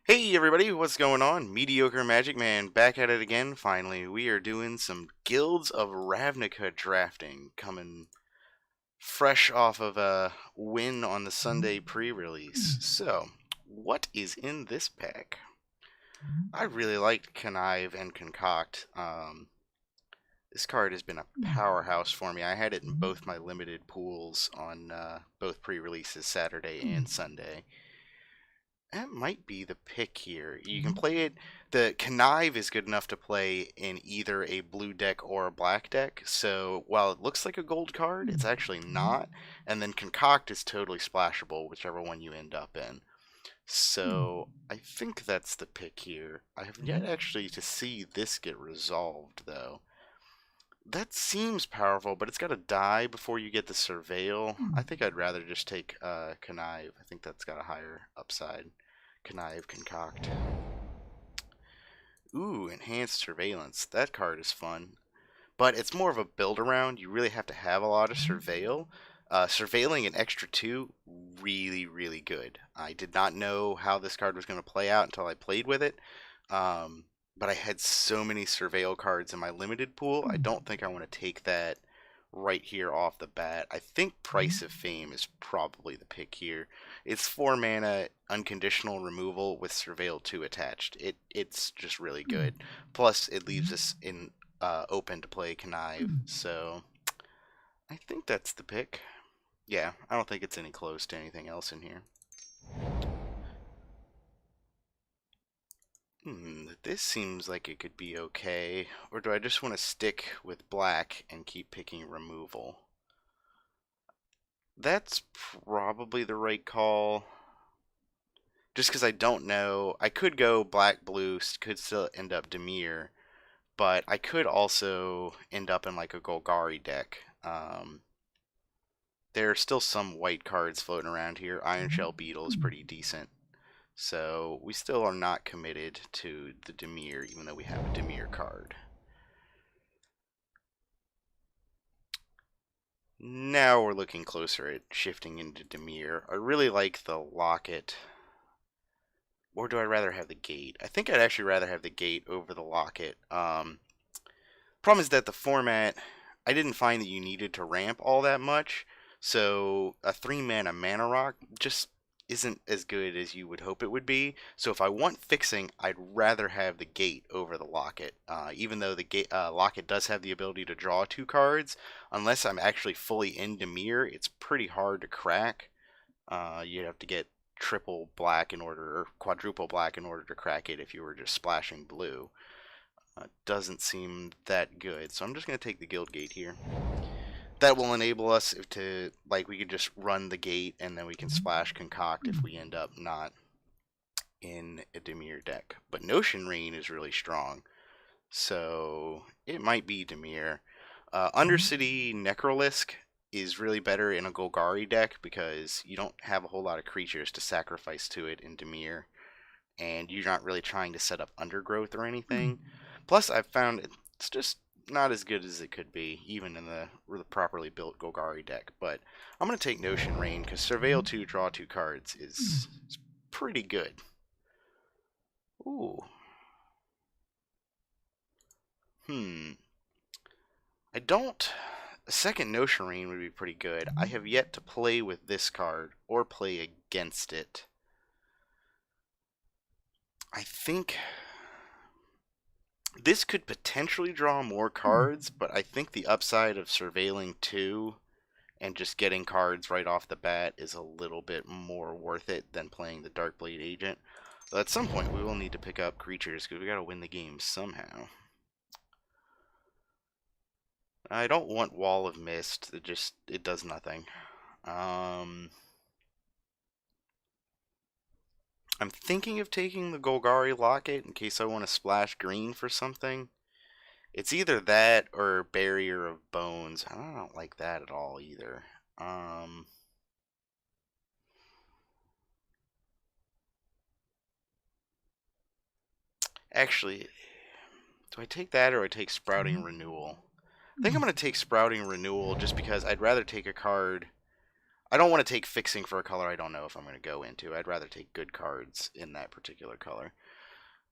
Hey everybody, what's going on? Mediocre Magic Man back at it again. Finally, we are doing some Guilds of Ravnica drafting, coming fresh off of a win on the Sunday pre-release. So, what is in this pack? I really liked Connive and Concoct. This card has been a powerhouse for me. I had it in both my limited pools on both pre-releases, Saturday and Sunday. That might be the pick here. You can play it. The Connive is good enough to play in either a blue deck or a black deck. So while it looks like a gold card, it's actually not. And then Concoct is totally splashable, whichever one you end up in. So I think that's the pick here. I have yet actually to see this get resolved, though. That seems powerful, but it's got to die before you get the Surveil. I think I'd rather just take Connive. I think that's got a higher upside. Connive, Concoct. Ooh, Enhanced Surveillance. That card is fun. But it's more of a build around. You really have to have a lot of Surveil. Surveilling an extra 2, really, really good. I did not know how this card was going to play out until I played with it. But I had so many Surveil cards in my limited pool, I don't think I want to take that right here off the bat. I think Price of Fame is probably the pick here. It's 4 mana unconditional removal with Surveil 2 attached. It's just really good. Plus, it leaves us in open to play Connive, so I think that's the pick. Yeah, I don't think it's any close to anything else in here. This seems like it could be okay. Or do I just want to stick with black and keep picking removal? That's probably the right call. Just because I don't know. I could go black, blue, could still end up Dimir. But I could also end up in like a Golgari deck. There are still some white cards floating around here. Iron Shell Beetle is pretty decent. So we still are not committed to the Dimir, even though we have a Dimir card. Now we're looking closer at shifting into Dimir. I really like the Locket. Or do I rather have the Gate? I think I'd actually rather have the Gate over the Locket. Problem is that the format, I didn't find that you needed to ramp all that much. So a 3 mana rock just isn't as good as you would hope it would be. So if I want fixing, I'd rather have the Gate over the Locket. Even though the Locket does have the ability to draw 2 cards, unless I'm actually fully in Dimir, it's pretty hard to crack. You'd have to get triple black in order, or quadruple black in order to crack it if you were just splashing blue. Doesn't seem that good, so I'm just going to take the Guild Gate here. That will enable us to, like, we could just run the gate and then we can splash Concoct if we end up not in a Dimir deck. But Notion Rain is really strong, so it might be Dimir. Undercity Necrolisk is really better in a Golgari deck because you don't have a whole lot of creatures to sacrifice to it in Dimir, and you're not really trying to set up Undergrowth or anything. Plus, I've found it's just not as good as it could be, even in the properly built Golgari deck. But I'm going to take Notion Rain, because Surveil 2, draw 2 cards is pretty good. Ooh. I don't... A second Notion Rain would be pretty good. I have yet to play with this card, or play against it. I think... This could potentially draw more cards, but I think the upside of surveilling 2 and just getting cards right off the bat is a little bit more worth it than playing the Darkblade Agent. Though at some point we will need to pick up creatures because we gotta win the game somehow. I don't want Wall of Mist. It does nothing. I'm thinking of taking the Golgari Locket in case I want to splash green for something. It's either that or Barrier of Bones. I don't like that at all either. Actually, do I take that or I take Sprouting Renewal? I think I'm going to take Sprouting Renewal just because I'd rather take a card I don't want to take fixing for a color I don't know if I'm going to go into. I'd rather take good cards in that particular color.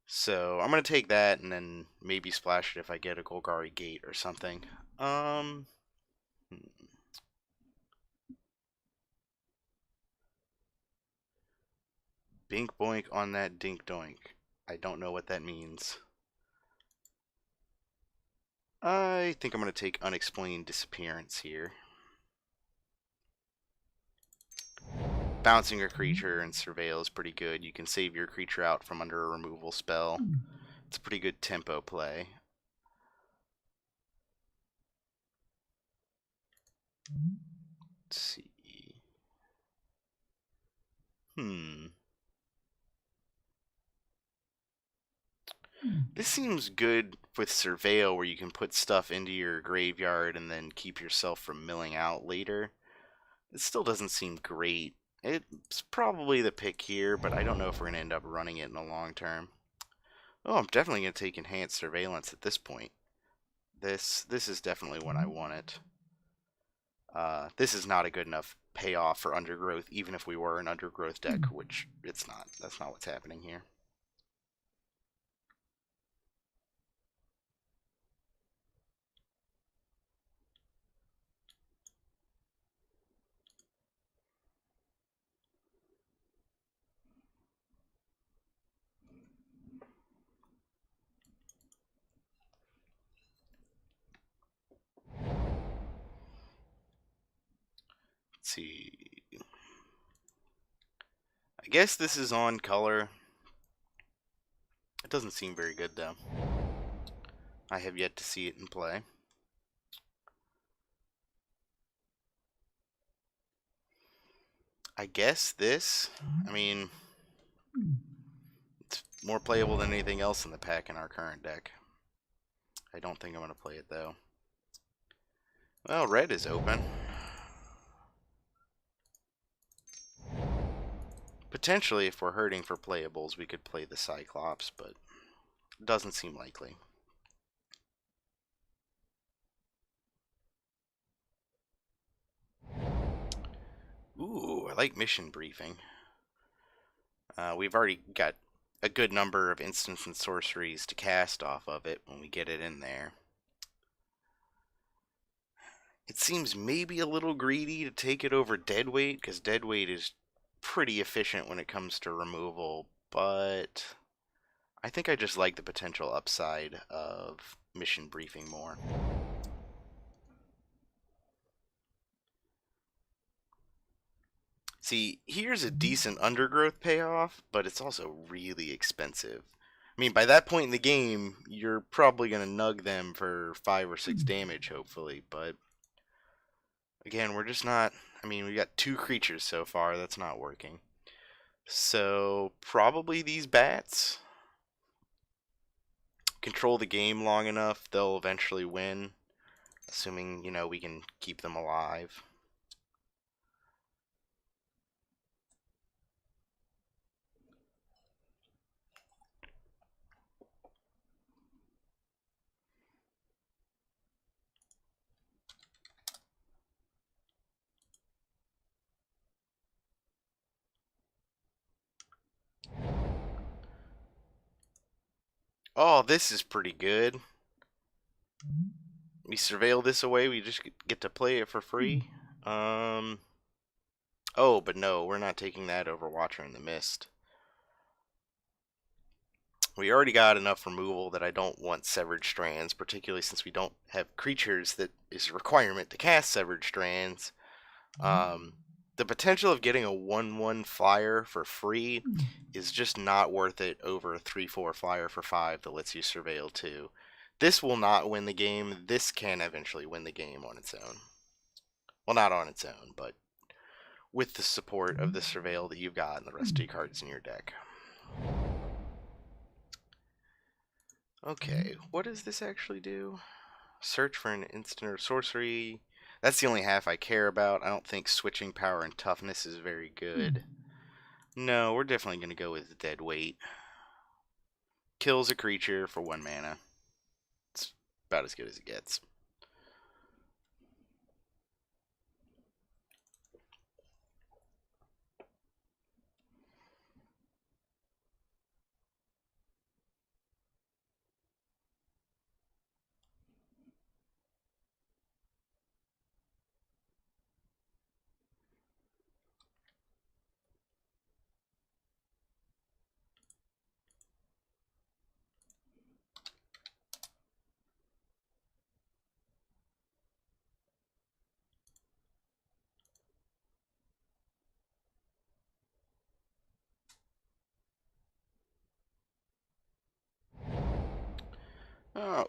So I'm going to take that and then maybe splash it if I get a Golgari Gate or something. Bink boink on that dink doink. I don't know what that means. I think I'm going to take Unexplained Disappearance here. Bouncing a creature and Surveil is pretty good. You can save your creature out from under a removal spell. It's a pretty good tempo play. Let's see. This seems good with Surveil, where you can put stuff into your graveyard and then keep yourself from milling out later. It still doesn't seem great. It's probably the pick here, but I don't know if we're going to end up running it in the long term. Oh, I'm definitely going to take Enhanced Surveillance at this point. This is definitely when I want it. This is not a good enough payoff for Undergrowth, even if we were an Undergrowth deck, which it's not. That's not what's happening here. Let's see. I guess this is on color. It doesn't seem very good, though. I have yet to see it in play. I guess this, I mean, it's more playable than anything else in the pack in our current deck. I don't think I'm going to play it, though. Well, red is open. Potentially, if we're hurting for playables, we could play the Cyclops, but it doesn't seem likely. Ooh, I like Mission Briefing. We've already got a good number of instants and sorceries to cast off of it when we get it in there. It seems maybe a little greedy to take it over Deadweight, because Deadweight is pretty efficient when it comes to removal, but I think I just like the potential upside of Mission Briefing more. See, here's a decent Undergrowth payoff, but it's also really expensive. I mean, by that point in the game, you're probably going to nug them for 5 or 6 damage, hopefully, but again, we're just not... I mean, we got 2 creatures so far, that's not working. So, probably these bats. Control the game long enough, they'll eventually win. Assuming, you know, we can keep them alive. Oh, this is pretty good. We surveil this away, we just get to play it for free. Oh, but no, we're not taking that over Watcher in the Mist. We already got enough removal that I don't want Severed Strands, particularly since we don't have creatures that is a requirement to cast Severed Strands. The potential of getting a 1/1 flyer for free is just not worth it over a 3/4 flyer for 5 that lets you surveil 2. This will not win the game. This can eventually win the game on its own. Well, not on its own, but with the support of the surveil that you've got and the rest of your cards in your deck. Okay, what does this actually do? Search for an instant or sorcery. That's the only half I care about. I don't think switching power and toughness is very good. No, we're definitely going to go with Deadweight. Kills a creature for 1 mana. It's about as good as it gets.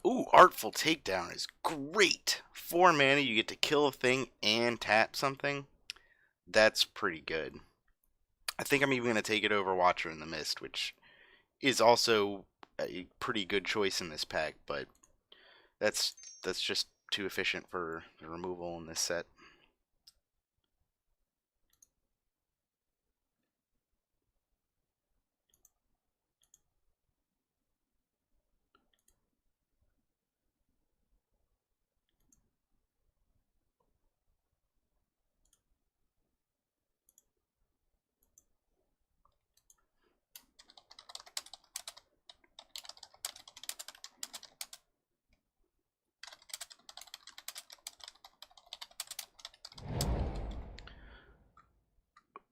Ooh, Artful Takedown is great. 4 mana, you get to kill a thing and tap something. That's pretty good. I think I'm even going to take it over Watcher in the Mist, which is also a pretty good choice in this pack, but that's just too efficient for the removal in this set.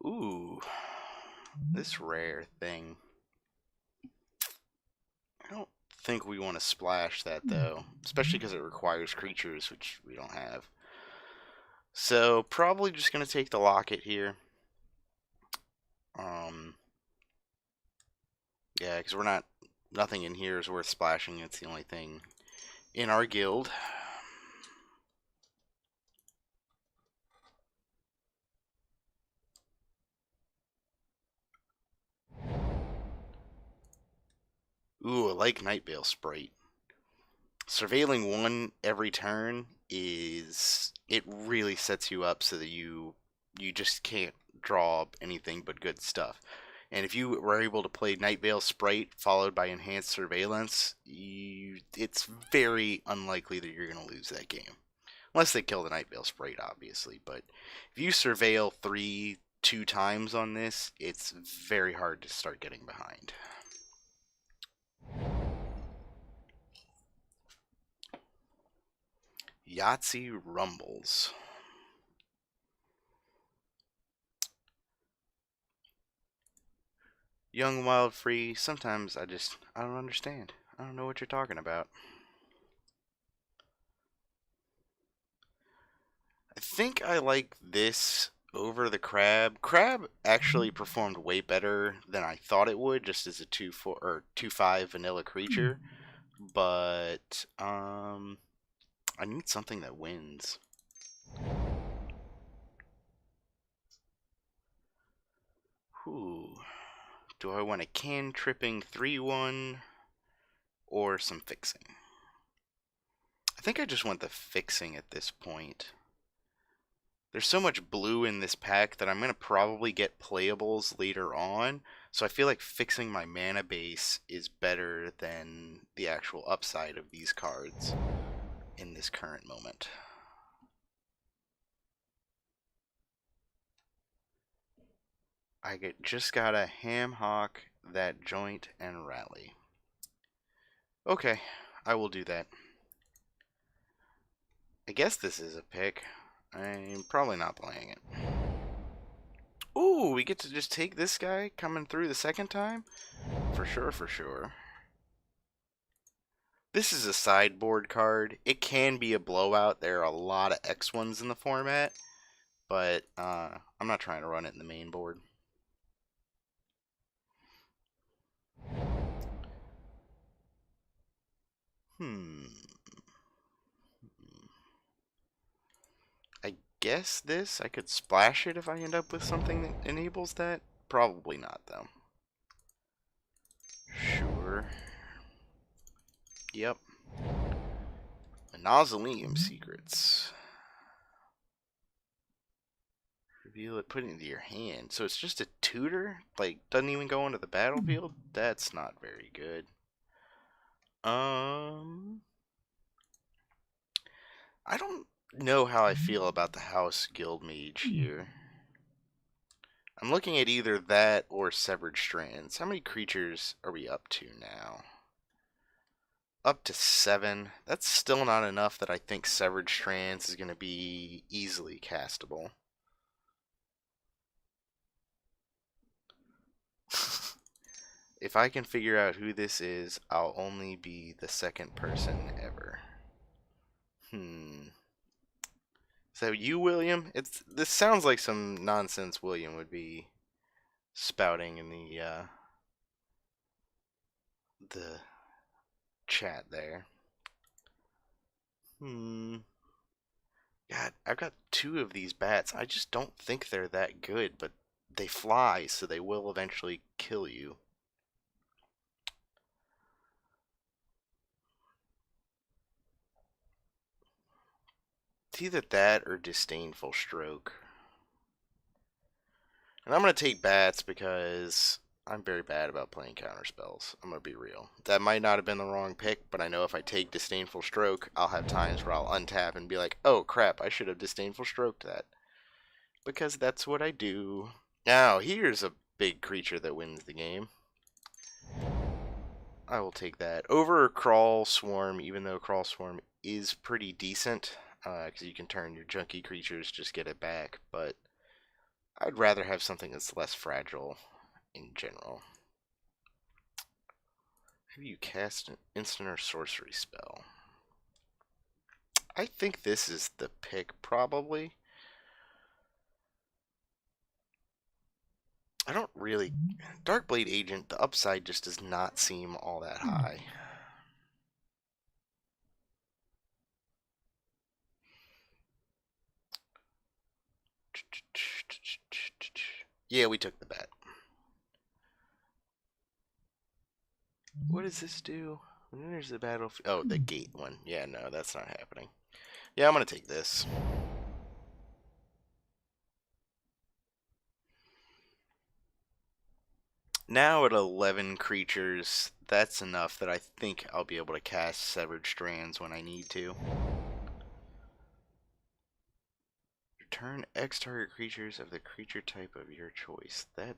Ooh, this rare thing. I don't think we want to splash that, though, especially because it requires creatures, which we don't have. So, probably just going to take the Locket here. Yeah, because nothing in here is worth splashing. It's the only thing in our guild. Ooh, I like Nightveil Sprite. Surveilling one every turn it really sets you up so that you just can't draw anything but good stuff. And if you were able to play Nightveil Sprite followed by Enhanced Surveillance, it's very unlikely that you're going to lose that game. Unless they kill the Nightveil Sprite, obviously. But if you surveil 2 times on this, it's very hard to start getting behind. Yahtzee Rumbles. Young, wild, free. Sometimes I don't understand. I don't know what you're talking about. I think I like this over the crab. Crab actually performed way better than I thought it would, just as a 2/4 or 2/5 vanilla creature. But I need something that wins. Whew. Do I want a cantripping 3/1 or some fixing? I think I just want the fixing at this point. There's so much blue in this pack that I'm going to probably get playables later on, so I feel like fixing my mana base is better than the actual upside of these cards in this current moment. Just gotta ham hock that joint and rally. Okay, I will do that. I guess this is a pick. I'm probably not playing it. Ooh, we get to just take this guy coming through the second time? For sure, for sure. This is a sideboard card. It can be a blowout. There are a lot of X1s in the format, but I'm not trying to run it in the main board. I guess this, I could splash it if I end up with something that enables that. Probably not, though. Sure. Yep. Mausoleum Secrets. Reveal it, put it into your hand. So it's just a tutor? Like, doesn't even go into the battlefield? That's not very good. I don't know how I feel about the House Guild Mage here. I'm looking at either that or Severed Strands. How many creatures are we up to now? Up to 7. That's still not enough that I think Severed Strands is going to be easily castable. If I can figure out who this is, I'll only be the second person ever. Is that you, William? This sounds like some nonsense William would be spouting in the chat there. Hmm. God, I've got two of these bats. I just don't think they're that good, but they fly, so they will eventually kill you. It's either that or disdainful stroke. And I'm going to take bats because I'm very bad about playing counter spells. I'm going to be real. That might not have been the wrong pick, but I know if I take disdainful stroke, I'll have times where I'll untap and be like, oh crap, I should have disdainful stroked that. Because that's what I do. Now, here's a big creature that wins the game. I will take that. Over Crawl Swarm, even though Crawl Swarm is pretty decent, because you can turn your junky creatures, just get it back, but I'd rather have something that's less fragile in general. Maybe you cast an instant or sorcery spell. I think this is the pick, probably. I don't really... Darkblade Agent, the upside just does not seem all that high. Yeah, we took the bet. What does this do? When there's the battlefield... Oh, the gate one. Yeah, no, that's not happening. Yeah, I'm going to take this. Now at 11 creatures, that's enough that I think I'll be able to cast Severed Strands when I need to. Return X target creatures of the creature type of your choice. That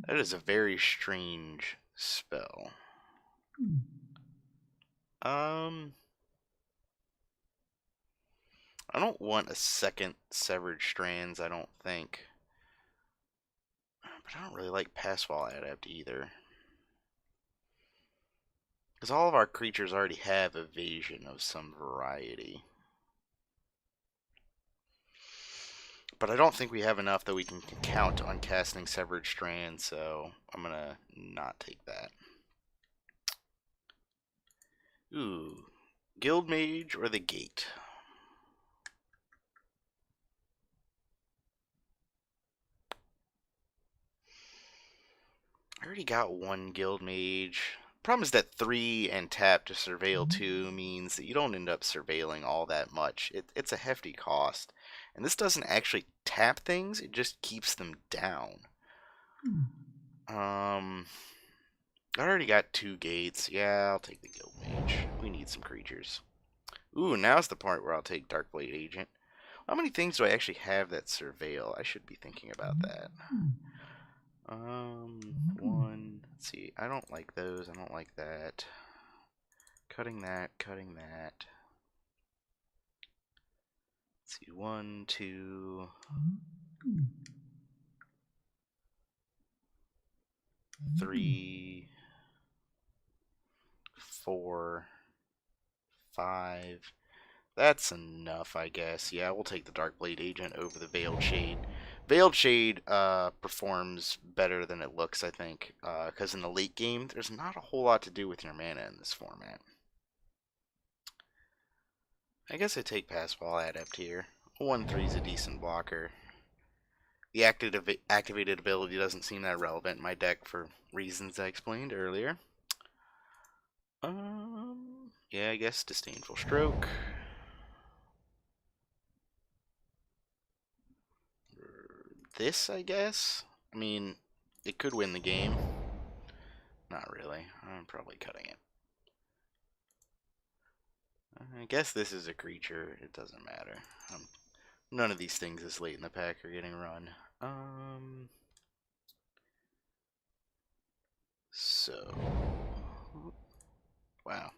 is a very strange spell. I don't want a second Severed Strands, I don't think. But I don't really like Passwall Adept either. Because all of our creatures already have evasion of some variety. But I don't think we have enough that we can count on casting Severed Strand, so I'm going to not take that. Ooh. Guild Mage or the Gate? I already got one Guild Mage. Problem is that 3 and tap to surveil 2 means that you don't end up surveilling all that much. It's a hefty cost. And this doesn't actually tap things, it just keeps them down. I already got 2 gates. Yeah, I'll take the Guild Mage. We need some creatures. Ooh, now's the part where I'll take Darkblade Agent. How many things do I actually have that surveil? I should be thinking about that. One. Let's see. I don't like those. I don't like that. Cutting that. Cutting that. Let's see. 1, 2. 3, 4, 5. That's enough, I guess. Yeah, we'll take the Darkblade Agent over the Veiled Shade. Veiled Shade performs better than it looks, I think, because in the late game, there's not a whole lot to do with your mana in this format. I guess I take Passwall Adept here. 1/3 is a decent blocker. The activated ability doesn't seem that relevant in my deck for reasons I explained earlier. Yeah, I guess Disdainful Stroke. This, I guess? I mean, it could win the game. Not really. I'm probably cutting it. I guess this is a creature. It doesn't matter. None of these things this late in the pack are getting run. So... Wow.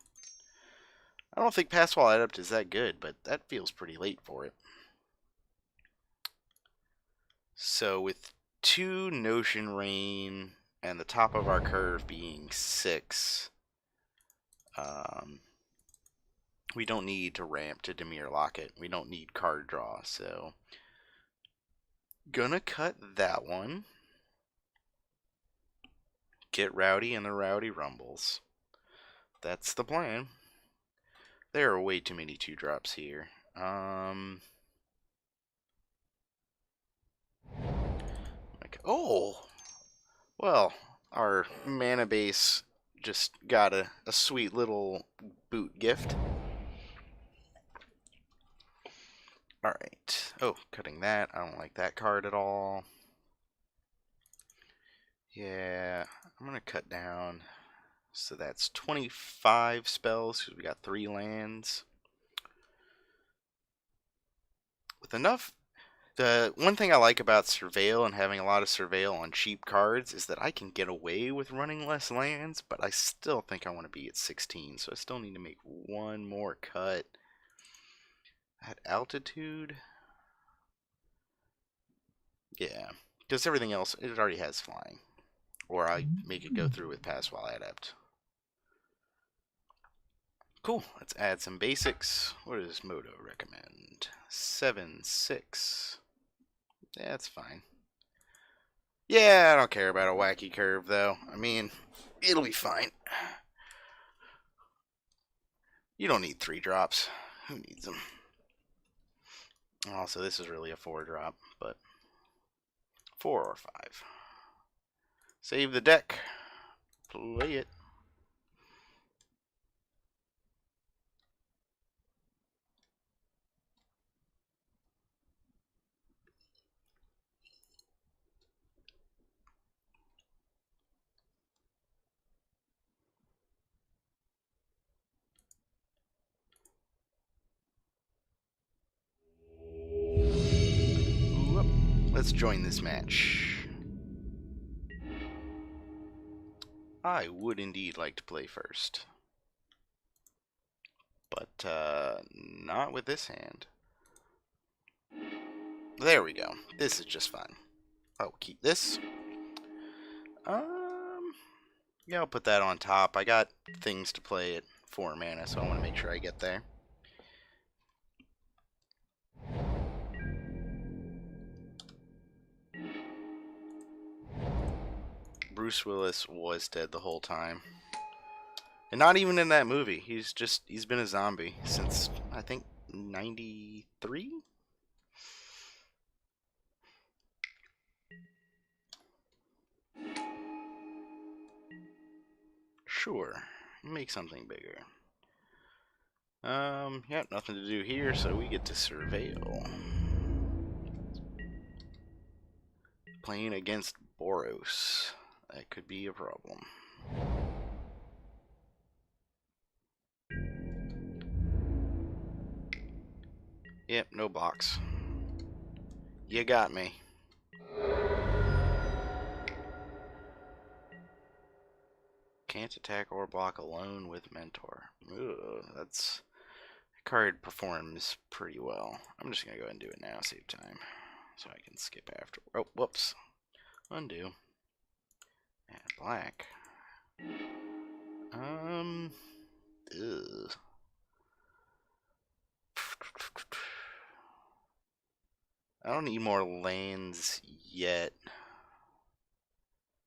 I don't think Passwall Adept is that good, but that feels pretty late for it. So with 2 Notion Rain and the top of our curve being 6, we don't need to ramp to Dimir Locket. We don't need card draw, so gonna cut that one. Get Rowdy in the Rowdy Rumbles. That's the plan. There are way too many 2-drops here. Oh! Well, our mana base just got a sweet little boot gift. Alright. Oh, cutting that. I don't like that card at all. Yeah, I'm going to cut down. So that's 25 spells, because we got 3 lands. With enough... The one thing I like about Surveil and having a lot of Surveil on cheap cards is that I can get away with running less lands, but I still think I want to be at 16, so I still need to make one more cut. At altitude? Yeah, because everything else, it already has flying. Or I make it go through with pass while adept. Cool, let's add some basics. What does Moto recommend? 7-6. Yeah, that's fine. Yeah, I don't care about a wacky curve, though. I mean, it'll be fine. You don't need 3-drops. Who needs them? Also, this is really a 4-drop, but 4 or 5. Save the deck. Play it. Let's join this match. I would indeed like to play first. But, not with this hand. There we go. This is just fine. Oh, keep this. Yeah, I'll put that on top. I got things to play at 4 mana, so I want to make sure I get there. Bruce Willis was dead the whole time. And not even in that movie. He's been a zombie since, I think, 93? Sure. Make something bigger. Yep, nothing to do here, so we get to Surveil. Playing against Boros. That could be a problem. Yep, no box. You got me. Can't attack or block alone with Mentor. Ugh, that card performs pretty well. I'm just gonna go ahead and do it now, save time. So I can skip after. Oh, whoops. Undo. Add black. Ugh. I don't need more lands yet.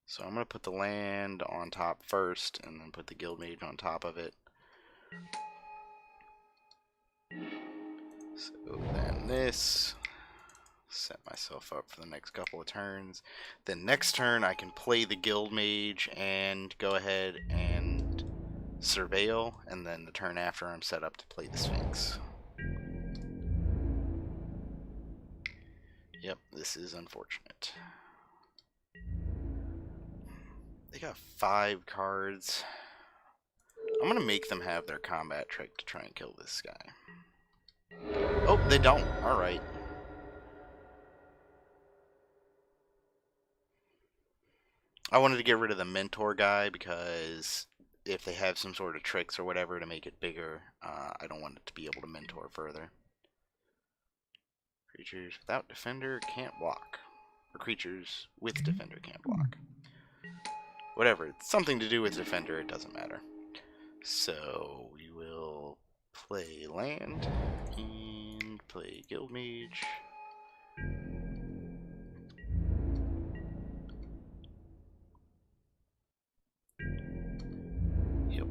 So I'm going to put the land on top first, and then put the Guild Mage on top of it. So then this. Set myself up for the next couple of turns. Then next turn I can play the Guild Mage and go ahead and Surveil, and then the turn after I'm set up to play the Sphinx. Yep, this is unfortunate. They got 5 cards. I'm gonna make them have their combat trick to try and kill this guy. Oh, they don't. Alright. I wanted to get rid of the Mentor guy because if they have some sort of tricks or whatever to make it bigger, I don't want it to be able to Mentor further. Creatures without Defender can't block. Or creatures with Defender can't block. Whatever. It's something to do with Defender, it doesn't matter. So we will play land and play Guild Mage. Yep.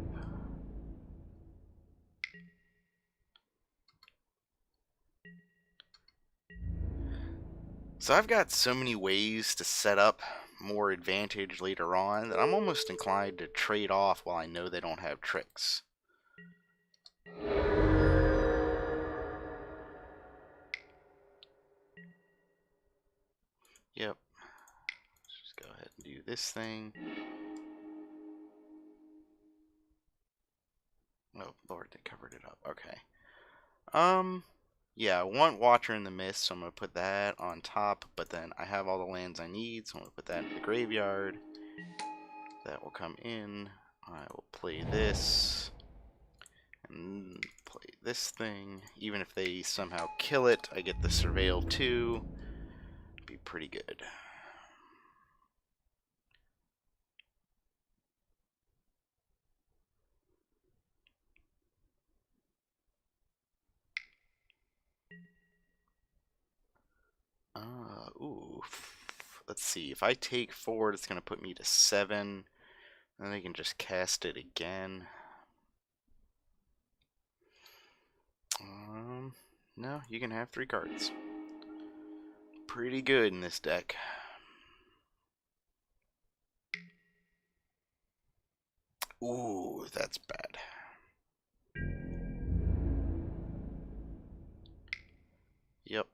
So I've got so many ways to set up more advantage later on that I'm almost inclined to trade off while I know they don't have tricks. Yep. Let's just go ahead and do this thing. Oh, Lord, they covered it up. Okay. Yeah, I want Watcher in the Mist, so I'm going to put that on top, but then I have all the lands I need, so I'm going to put that in the graveyard. That will come in. I will play this, and play this thing. Even if they somehow kill it, I get the Surveil too. Be pretty good. Ooh. Let's see. If I take forward, it's going to put me to 7. Then I can just cast it again. No, you can have 3 cards. Pretty good in this deck. Ooh, that's bad. Yep,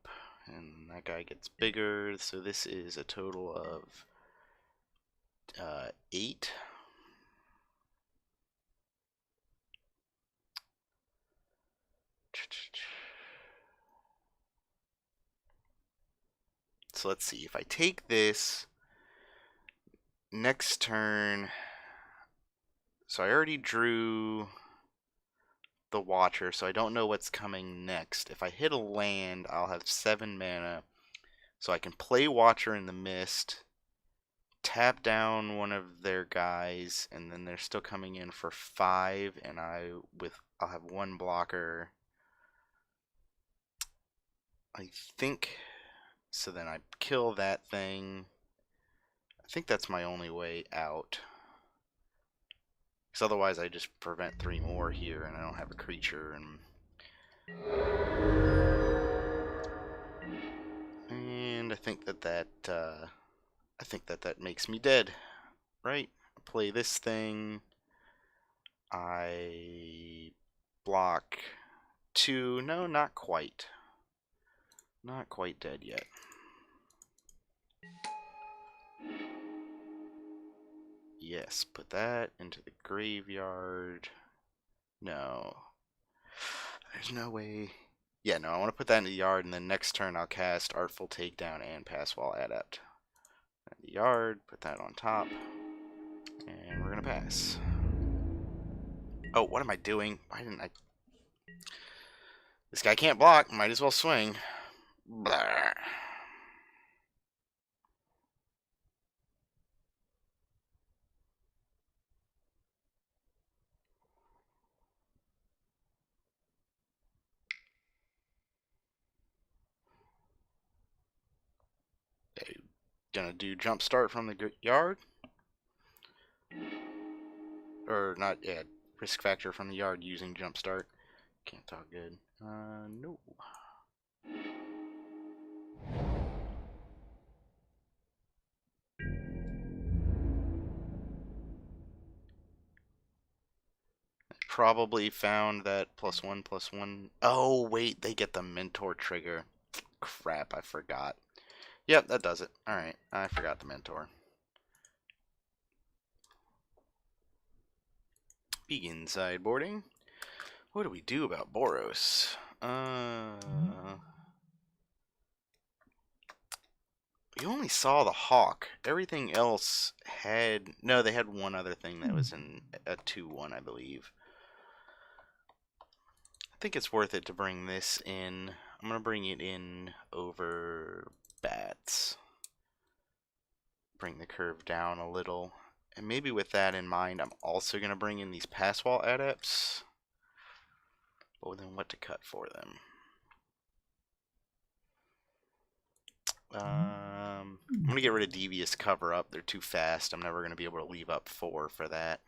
and that guy gets bigger, so this is a total of 8. So let's see, if I take this, next turn, so I already drew the Watcher, so I don't know what's coming next. If I hit a land, I'll have 7 mana, so I can play Watcher in the Mist, tap down one of their guys, and then they're still coming in for 5, and I'll have 1 blocker. I think so. Then I kill that thing. I think that's my only way out. Because otherwise I just prevent 3 more here and I don't have a creature. And I think that makes me dead. Right? I play this thing. I block 2. No, not quite. Not quite dead yet. Yes, put that into the graveyard. No. There's no way. Yeah, no, I want to put that in the yard, and then next turn I'll cast Artful Takedown and Passwall Adept. In the yard, put that on top, and we're going to pass. Oh, what am I doing? Why didn't I... This guy can't block. Might as well swing. Blah. Gonna do Jump Start from the yard? Or not, yeah, Risk Factor from the yard using Jump Start. Can't talk good. No. Probably found that +1/+1. Oh, wait, they get the Mentor trigger. Crap, I forgot. Yep, that does it. Alright, I forgot the Mentor. Begin sideboarding. What do we do about Boros? We only saw the Hawk. Everything else had... No, they had one other thing that was in a 2/1, I believe. I think it's worth it to bring this in. I'm going to bring it in over Bats. Bring the curve down a little. And maybe with that in mind, I'm also going to bring in these Passwall Adepts. But then what to cut for them? I'm going to get rid of Devious Cover Up. They're too fast. I'm never going to be able to leave up 4 for that.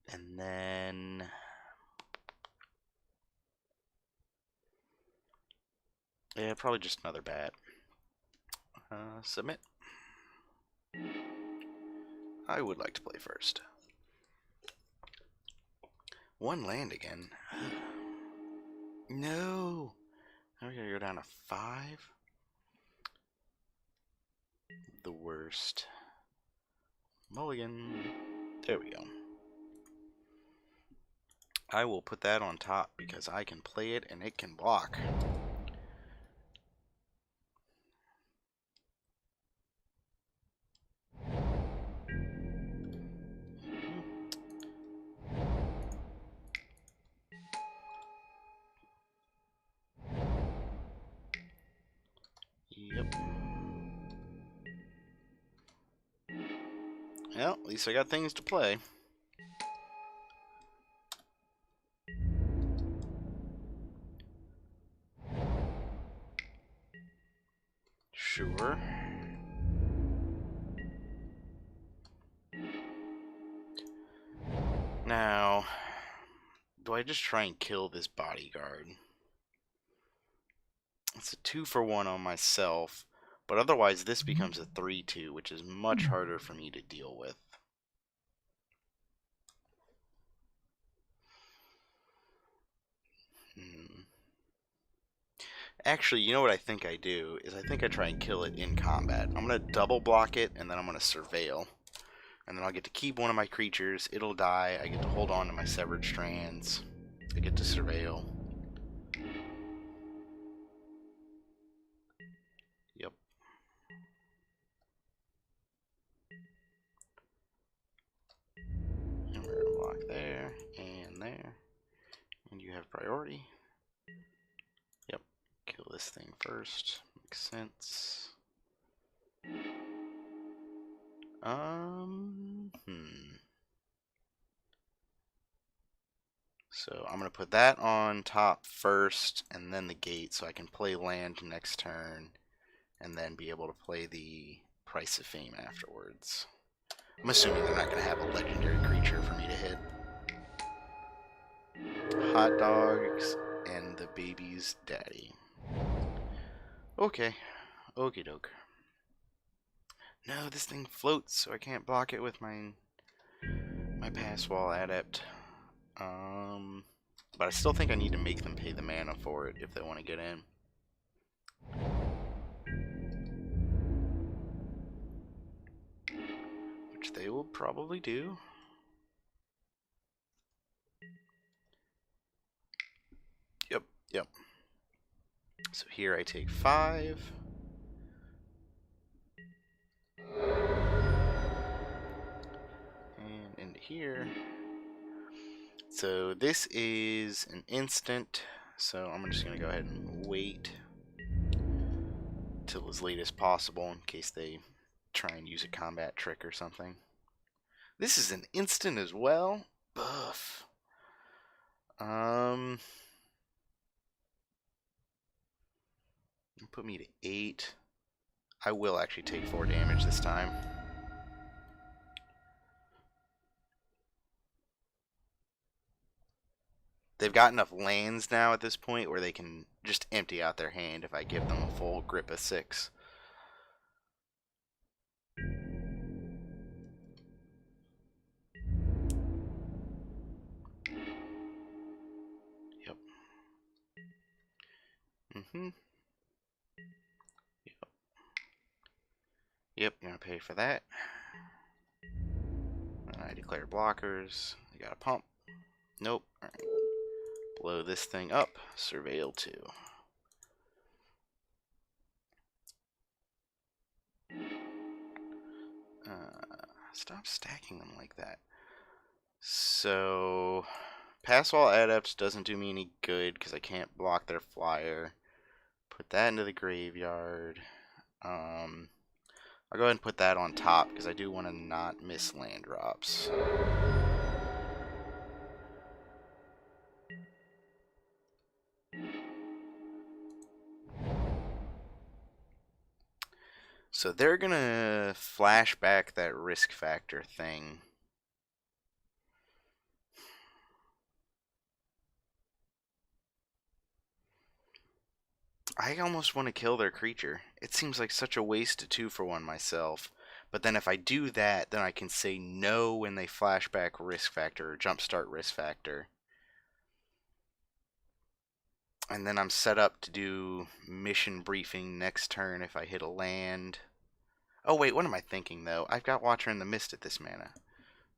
And then... Yeah, probably just another bat. Submit. I would like to play first. One land again. No. Now we gotta go down to 5. The worst. Mulligan. There we go. I will put that on top because I can play it and it can block. Yep. Well, at least I got things to play. Sure. Now, do I just try and kill this bodyguard? It's a 2-for-1 on myself, but otherwise this becomes a 3-2, which is much harder for me to deal with. Actually, you know what I think I do is I think I try and kill it in combat. I'm going to double block it, and then I'm going to surveil. And then I'll get to keep one of my creatures. It'll die. I get to hold on to my severed strands. I get to surveil. Yep. And we're going to block there and there. And you have priority. Yep. Kill this thing first. Makes sense. So I'm going to put that on top first and then the gate so I can play land next turn and then be able to play the Price of Fame afterwards. I'm assuming they're not going to have a legendary creature for me to hit. Hot dogs and the baby's daddy. Okay. Okie doke. No, this thing floats, so I can't block it with my pass wall adept. But I still think I need to make them pay the mana for it if they want to get in. Which they will probably do. Yep. So here I take 5. And into here. So this is an instant. So I'm just going to go ahead and wait till as late as possible in case they try and use a combat trick or something. This is an instant as well. Buff. Put me to 8. I will actually take 4 damage this time. They've got enough lands now at this point where they can just empty out their hand if I give them a full grip of 6. Yep. Yep, gonna pay for that. And I declare blockers. I got a pump. Nope. Alright. Blow this thing up. Surveil 2. Stop stacking them like that. So, Pass Wall Adepts doesn't do me any good because I can't block their flyer. Put that into the graveyard. I'll go ahead and put that on top because I do want to not miss land drops. So they're going to flash back that risk factor thing. I almost want to kill their creature. It seems like such a waste of 2-for-1 myself. But then if I do that, then I can say no when they flashback risk factor or jumpstart risk factor. And then I'm set up to do mission briefing next turn if I hit a land. Oh wait, what am I thinking though? I've got Watcher in the Mist at this mana.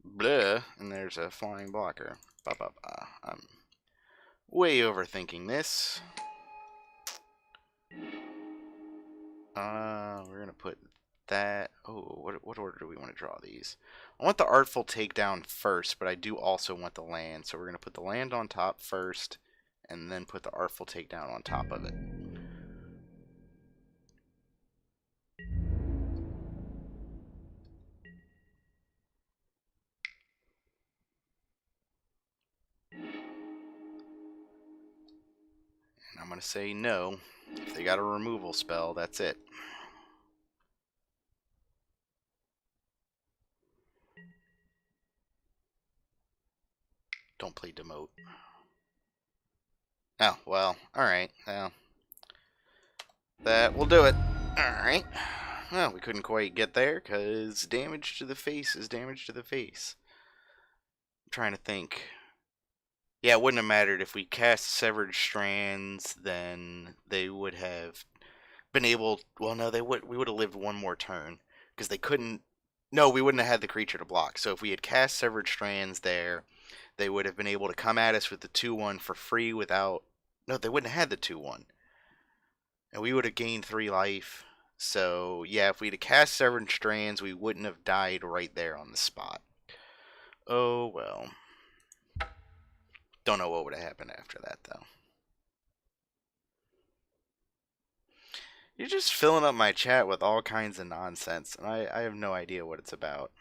Blah, and there's a flying blocker. Ba ba ba. I'm way overthinking this. We're gonna put that. Oh, what order do we want to draw these? I want the Artful Takedown first, but I do also want the land. So we're gonna put the land on top first, and then put the Artful Takedown on top of it. And I'm gonna say no. If they got a removal spell, that's it. Don't play Demote. Oh, well, alright. Well, that will do it. Alright. Well, we couldn't quite get there, because damage to the face is damage to the face. I'm trying to think. Yeah, it wouldn't have mattered if we cast Severed Strands, then they would have been able... Well, no, we would have lived one more turn, because they couldn't... No, we wouldn't have had the creature to block. So if we had cast Severed Strands there, they would have been able to come at us with the 2-1 for free without... No, they wouldn't have had the 2-1. And we would have gained 3 life. So, yeah, if we'd have cast Severed Strands, we wouldn't have died right there on the spot. Oh, well. Don't know what would have happened after that, though. You're just filling up my chat with all kinds of nonsense, and I have no idea what it's about.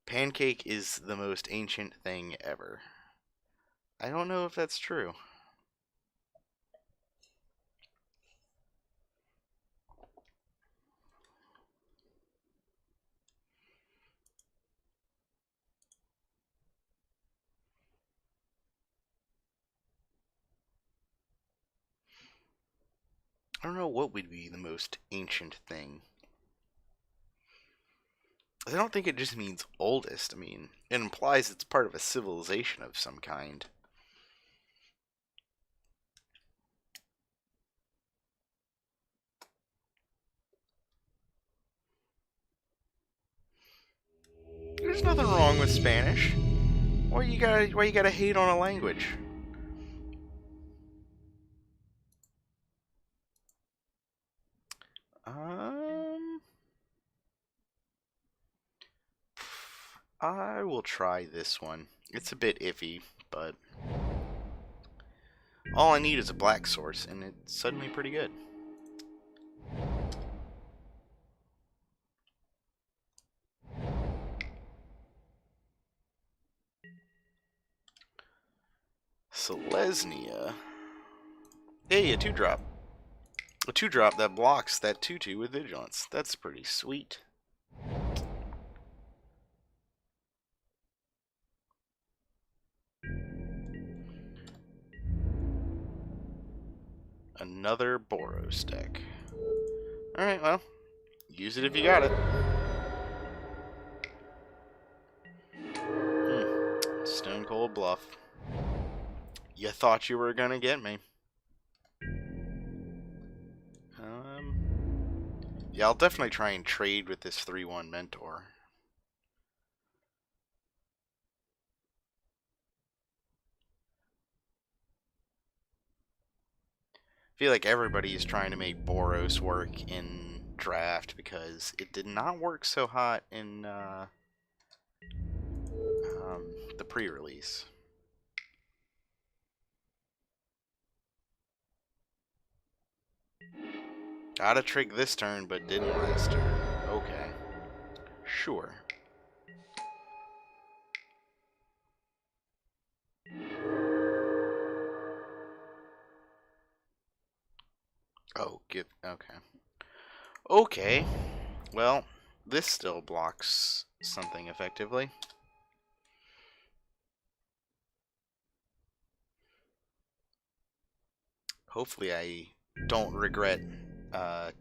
Pancake is the most ancient thing ever. I don't know if that's true. I don't know what would be the most ancient thing. I don't think it just means oldest. I mean, it implies it's part of a civilization of some kind. There's nothing wrong with Spanish. Why you gotta hate on a language? I will try this one. It's a bit iffy, but all I need is a black source, and it's suddenly pretty good. Selesnya. Hey, a 2-drop. A 2-drop that blocks that 2-2 with Vigilance. That's pretty sweet. Another Boros deck. Alright, well, use it if you got it. Stone Cold Bluff. You thought you were gonna get me. Yeah, I'll definitely try and trade with this 3-1 Mentor. I feel like everybody is trying to make Boros work in draft because it did not work so hot in the pre-release. Got a trig this turn, but didn't last turn. Okay. Sure. Oh, okay. Okay. Well, this still blocks something effectively. Hopefully I don't regret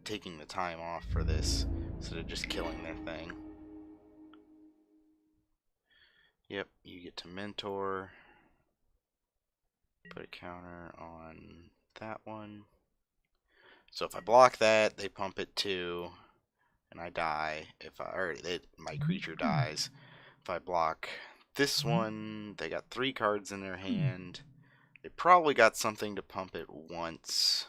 taking the time off for this instead of just killing their thing. Yep, you get to mentor. Put a counter on that one. So if I block that, they pump it too, and I die. My creature dies. If I block this one, they got 3 cards in their hand. They probably got something to pump it once.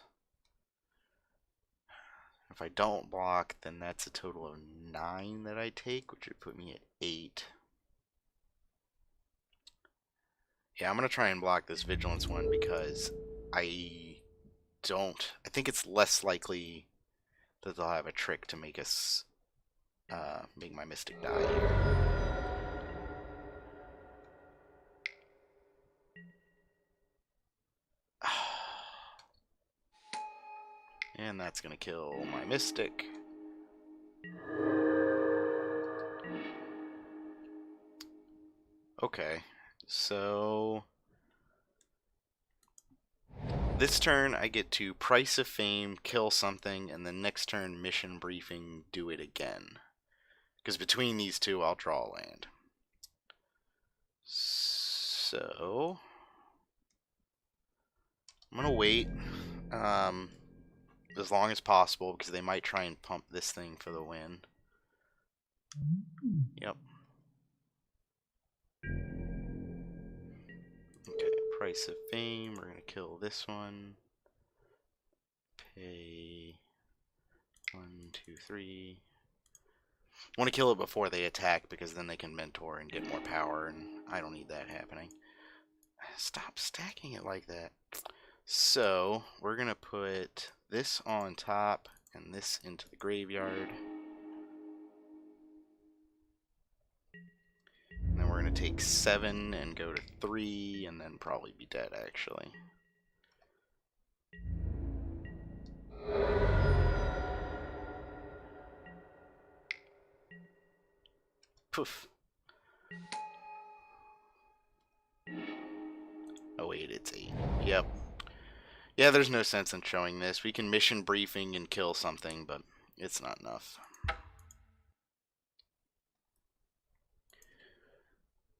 If I don't block, then that's a total of 9 that I take, which would put me at 8. Yeah, I'm going to try and block this Vigilance one because I think it's less likely that they'll have a trick to make us, make my Mystic die here. And that's going to kill my Mystic. Okay, so this turn I get to Price of Fame, kill something, and then next turn Mission Briefing, do it again. Because between these two, I'll draw a land. So I'm going to wait as long as possible because they might try and pump this thing for the win. Yep. Okay, Price of Fame. We're going to kill this one. Pay 1, 2, 3. I want to kill it before they attack because then they can mentor and get more power, and I don't need that happening. Stop stacking it like that. So we're going to put this on top and this into the graveyard. And then we're going to take 7 and go to 3 and then probably be dead, actually. Poof. Oh wait, it's 8. Yep. Yeah, there's no sense in showing this. We can Mission Briefing and kill something, but it's not enough.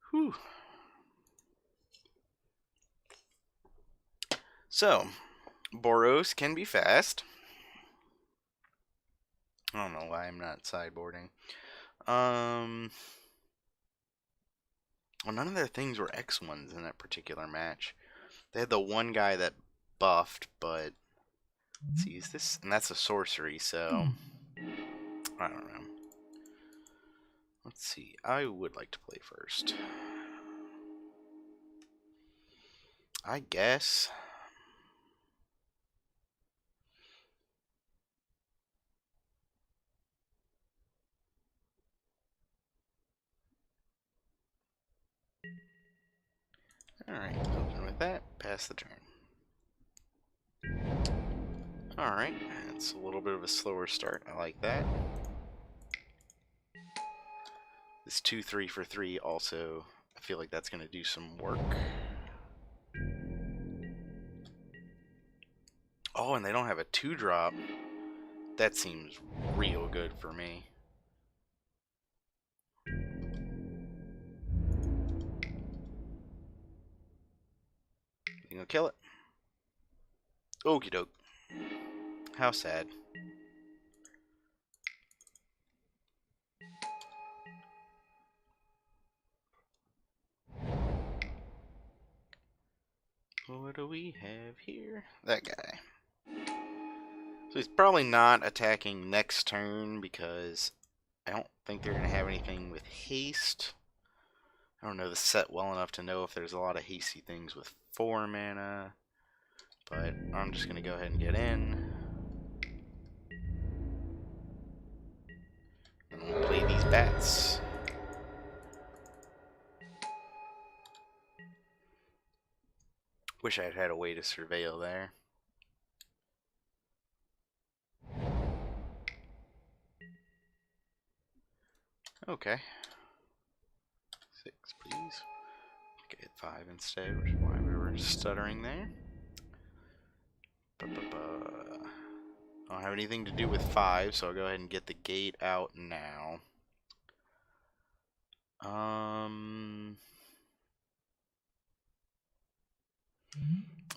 Whew. So, Boros can be fast. I don't know why I'm not sideboarding. Well, none of their things were X1s in that particular match. They had the one guy that buffed, but let's see, is this, and that's a sorcery, so I don't know. Let's see, I would like to play first. I guess. Alright, open with that, pass the turn. Alright, it's a little bit of a slower start, I like that. This 2-3 for 3 also, I feel like that's going to do some work. Oh, and they don't have a 2-drop. That seems real good for me. You gonna kill it? Okie doke. How sad. What do we have here? That guy. So he's probably not attacking next turn because I don't think they're going to have anything with haste. I don't know the set well enough to know if there's a lot of hasty things with 4 mana. But I'm just going to go ahead and get in. And we'll play these bats. Wish I'd had a way to surveil there. Okay. 6, please. Get 5 instead, which is why we were stuttering there. I don't have anything to do with 5, so I'll go ahead and get the gate out now.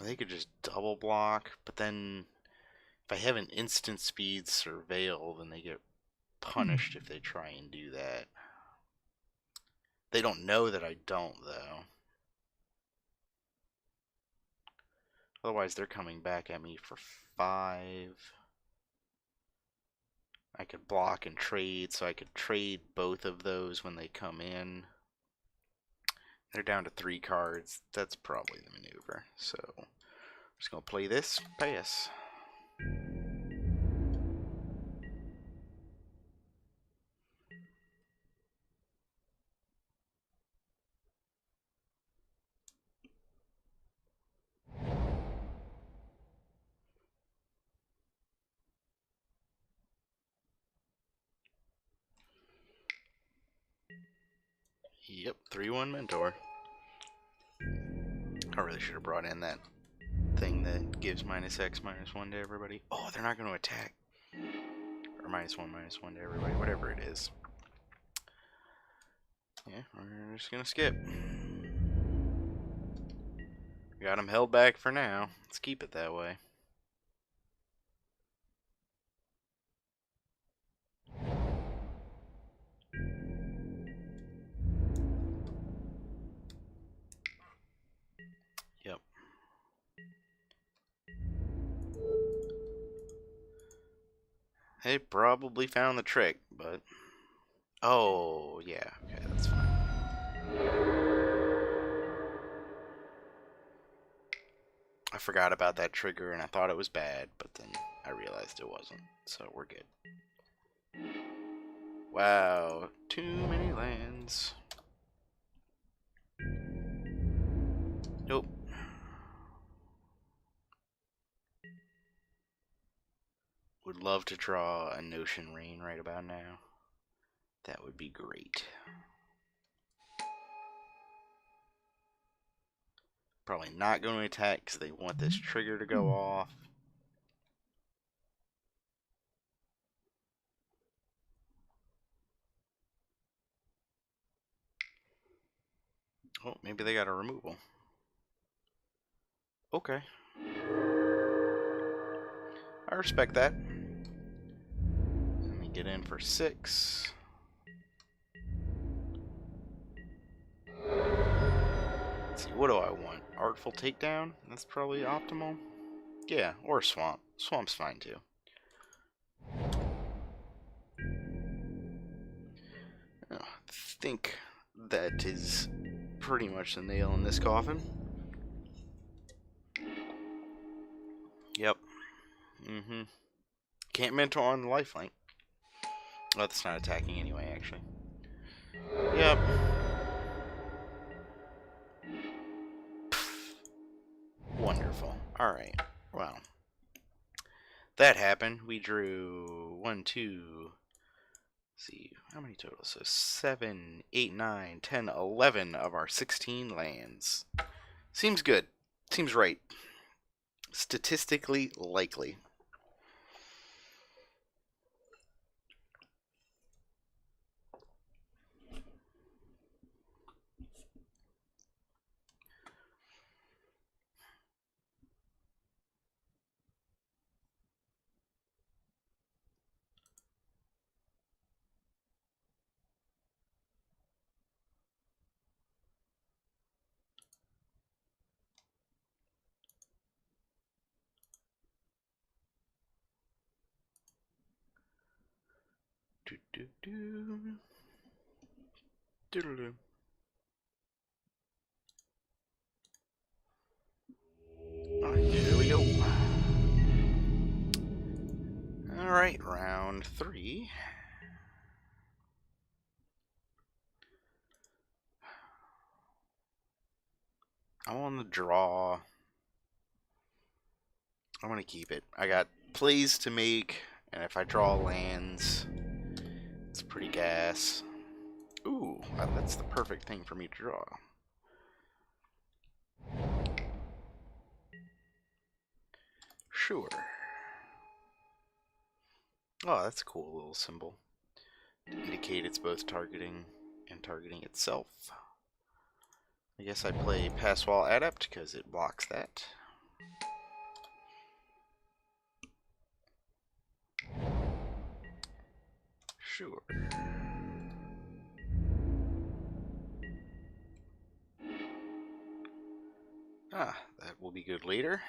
They could just double block, but then if I have an instant speed surveil, then they get punished if they try and do that. They don't know that I don't, though. Otherwise, they're coming back at me for 5. I could block and trade, so I could trade both of those when they come in. They're down to 3 cards. That's probably the maneuver. So, I'm just going to play this, pass. Yep, 3-1 Mentor. I really should have brought in that thing that gives -X/-1 to everybody. Oh, they're not going to attack. Or -1/-1 to everybody, whatever it is. Yeah, we're just going to skip. Got him held back for now. Let's keep it that way. Yep. They probably found the trick, but... Oh, yeah. Okay, that's fine. I forgot about that trigger and I thought it was bad, but then I realized it wasn't. So we're good. Wow, too many lands. Nope. Would love to draw a Notion Rain right about now. That would be great. Probably not going to attack because they want this trigger to go off. Oh, maybe they got a removal. Okay. I respect that. Let me get in for 6. Let's see, what do I want? Artful Takedown? That's probably optimal. Yeah, or Swamp. Swamp's fine too. I think that is pretty much the nail in this coffin. Yep. Can't mentor on the lifelink. Oh, that's not attacking anyway, actually. Yep. Wonderful. Alright. Well. That happened. We drew 1, 2... Let's see, how many total? So 7, 8, 9, 10, 11 of our 16 lands. Seems good. Seems right. Statistically likely. Doodle-doo. Alright, here we go. Alright, round 3. I want to draw. I want to keep it. I got plays to make, and if I draw lands, it's pretty gas. Ooh, that's the perfect thing for me to draw. Sure. Oh, that's a cool little symbol. To indicate it's both targeting and targeting itself. I guess I play Pass While Adept because it blocks that. Sure. Ah, that will be good later.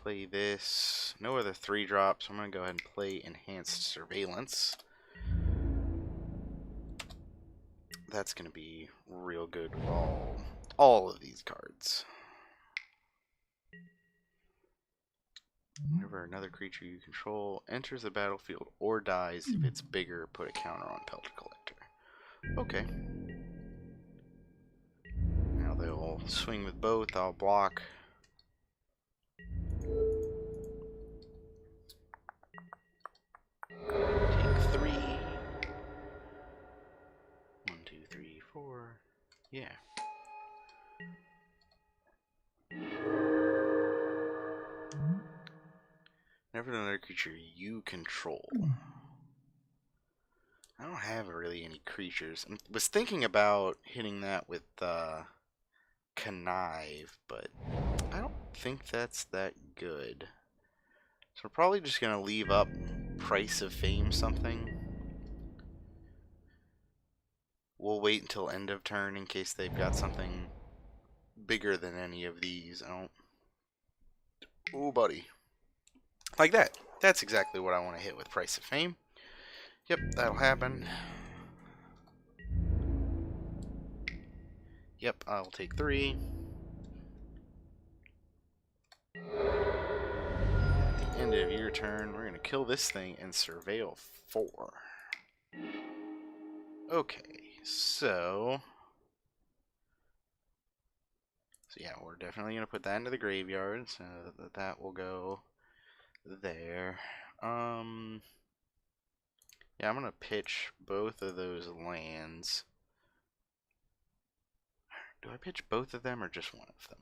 Play this. No other 3-drops. I'm going to go ahead and play Enhanced Surveillance. That's going to be real good with all of these cards. Whenever another creature you control enters the battlefield or dies, if it's bigger, put a counter on Pelter Collector. Okay. Now they'll swing with both. I'll block. Take 3. 1, 2, 3, 4. Yeah. Never another creature you control. I don't have really any creatures. I was thinking about hitting that with Connive, but I don't think that's that good. So we're probably just going to leave up Price of Fame something. We'll wait until end of turn in case they've got something bigger than any of these. I don't... Oh, buddy. Like that. That's exactly what I want to hit with Price of Fame. Yep, that'll happen. Yep, I'll take 3. At the end of your turn, we're going to kill this thing and surveil 4. Okay, so yeah, we're definitely going to put that into the graveyard, so that will go there. Yeah, I'm going to pitch both of those lands. Do I pitch both of them or just one of them?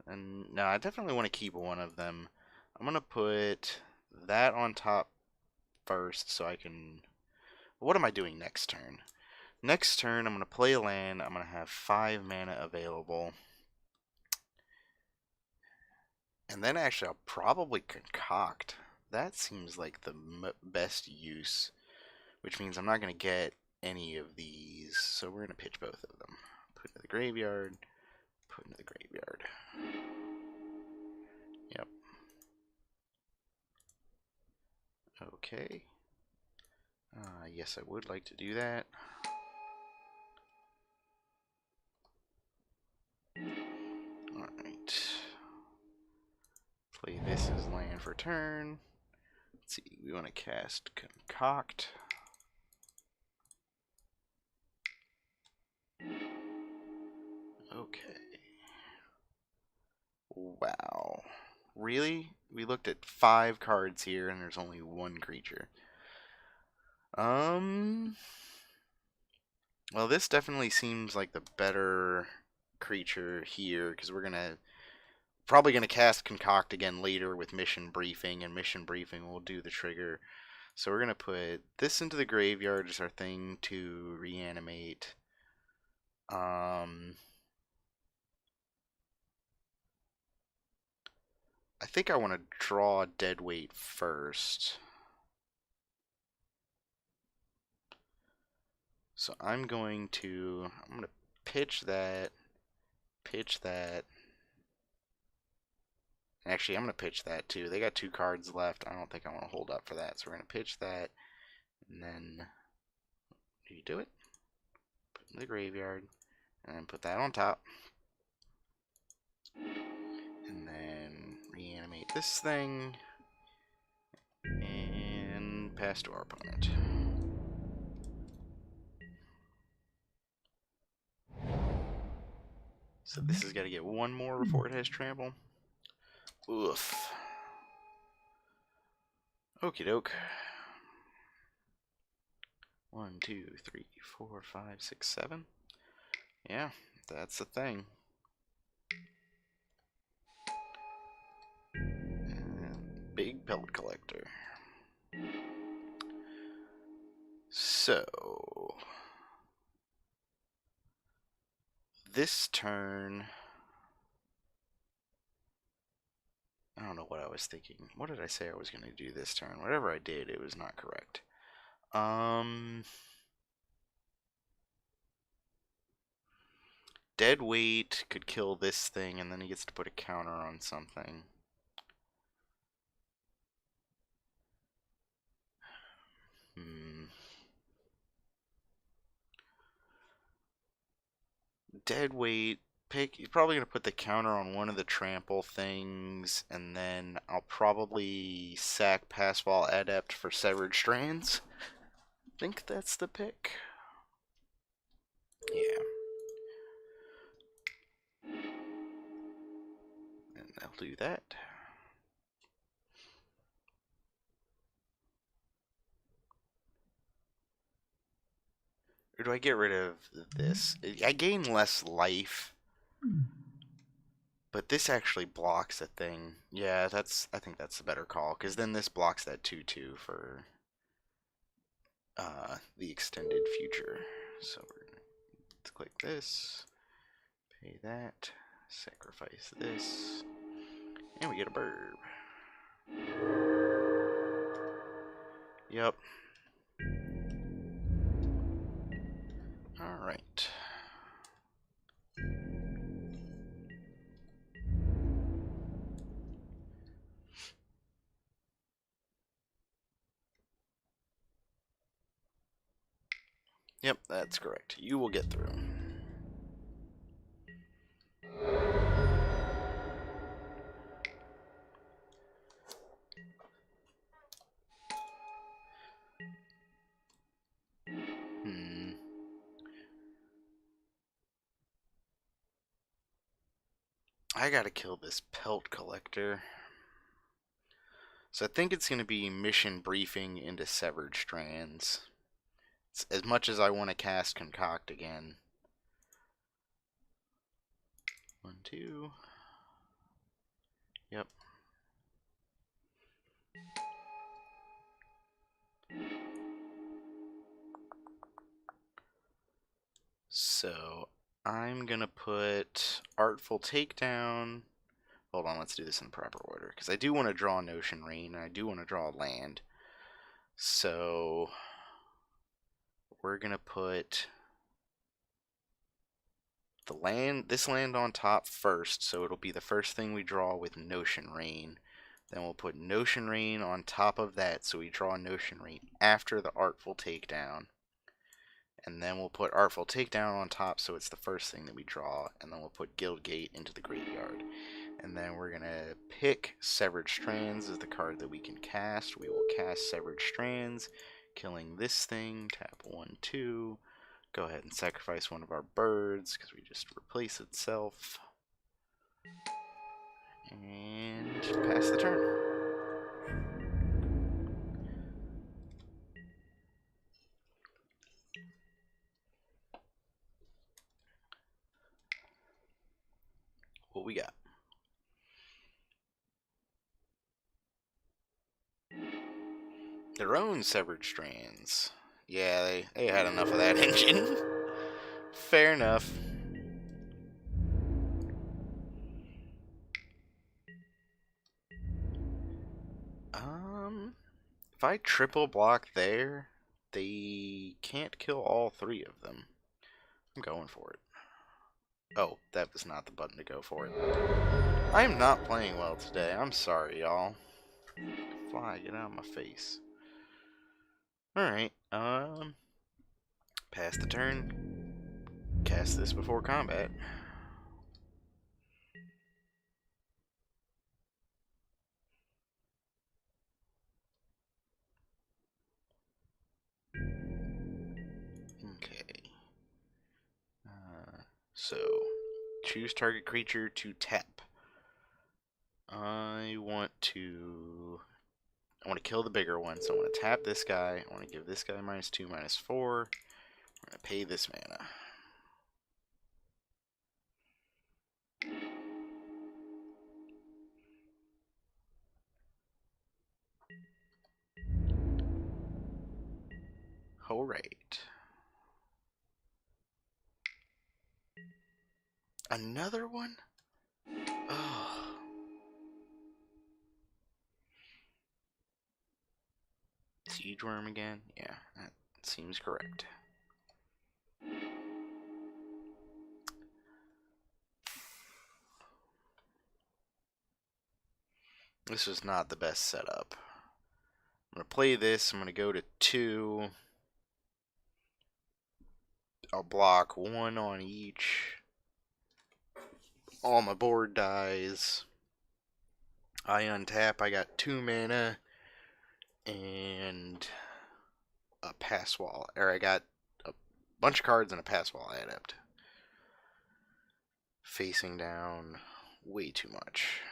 And no, I definitely want to keep one of them. I'm going to put that on top first so I can... What am I doing next turn? Next turn, I'm going to play a land. I'm going to have 5 mana available. And then actually, I'll probably concoct. That seems like the best use, which means I'm not going to get any of these. So we're going to pitch both of them. Put into the graveyard. Put into the graveyard. Yep. Okay. Yes, I would like to do that. Alright. Play this as land for turn. Let's see, we want to cast Concoct. Okay. Wow. Really? We looked at 5 cards here and there's only 1 creature. Well, this definitely seems like the better creature here because we're probably gonna cast Concoct again later with Mission Briefing, and Mission Briefing will do the trigger. So we're gonna put this into the graveyard as our thing to reanimate. I think I want to draw Deadweight first. So I'm going to pitch that. Actually, I'm going to pitch that too. They got 2 cards left. I don't think I want to hold up for that. So we're going to pitch that. And then, do you do it? Put it in the graveyard. And then put that on top. And then reanimate this thing. And pass to our opponent. So this has got to get 1 more before it has trample. Oof. Okie doke. 1, 2, 3, 4, 5, 6, 7. Yeah, that's the thing. And big pelt collector. So this turn, I don't know what I was thinking. What did I say I was going to do this turn? Whatever I did, it was not correct. Dead weight could kill this thing, and then he gets to put a counter on something. Dead weight. Pick. He's probably going to put the counter on one of the trample things, and then I'll probably sack Passball Adept for Severed Strands. I think that's the pick. Yeah. And I'll do that. Or do I get rid of this? I gain less life, but this actually blocks a thing. Yeah, I think that's the better call, because then this blocks that 2/2 for the extended future. So we're going to click this, pay that, sacrifice this, and we get a burb. Yep. Alright. Yep, that's correct. You will get through. I gotta kill this pelt collector. So I think it's gonna be mission briefing into Severed Strands. It's, as much as I want to cast Concoct again. 1, 2. Yep. So I'm gonna put Artful Takedown. Hold on, let's do this in proper order, because I do want to draw Notion Rain, and I do want to draw land. So we're gonna put this land on top first, so it'll be the first thing we draw with Notion Rain. Then we'll put Notion Rain on top of that, so we draw Notion Rain after the Artful Takedown. And then we'll put Artful Takedown on top, so it's the first thing that we draw. And then we'll put Guildgate into the graveyard. And then we're going to pick Severed Strands as the card that we can cast. We will cast Severed Strands, killing this thing. Tap 1, 2. Go ahead and sacrifice one of our birds, because we just replace itself. And pass the turn. What we got? Their own Severed Strands. Yeah, they had enough of that engine. Fair enough. If I triple block there, they can't kill all 3 of them. I'm going for it. Oh, that was not the button to go for it. I'm not playing well today. I'm sorry, y'all. Fly, get out of my face. Alright, pass the turn. Cast this before combat. Okay. So, choose target creature to tap. I want to I want to kill the bigger one, so I want to tap this guy. I want to give this guy -2, -4. I'm going to pay this mana. Alright. Another one? Oh. Siege Worm again? Yeah, that seems correct. This was not the best setup. I'm going to play this. I'm going to go to 2. I'll block 1 on each. All my board dies. I untap. I got 2 mana and a pass wall. Or I got a bunch of cards and a pass wall adept. Facing down way too much.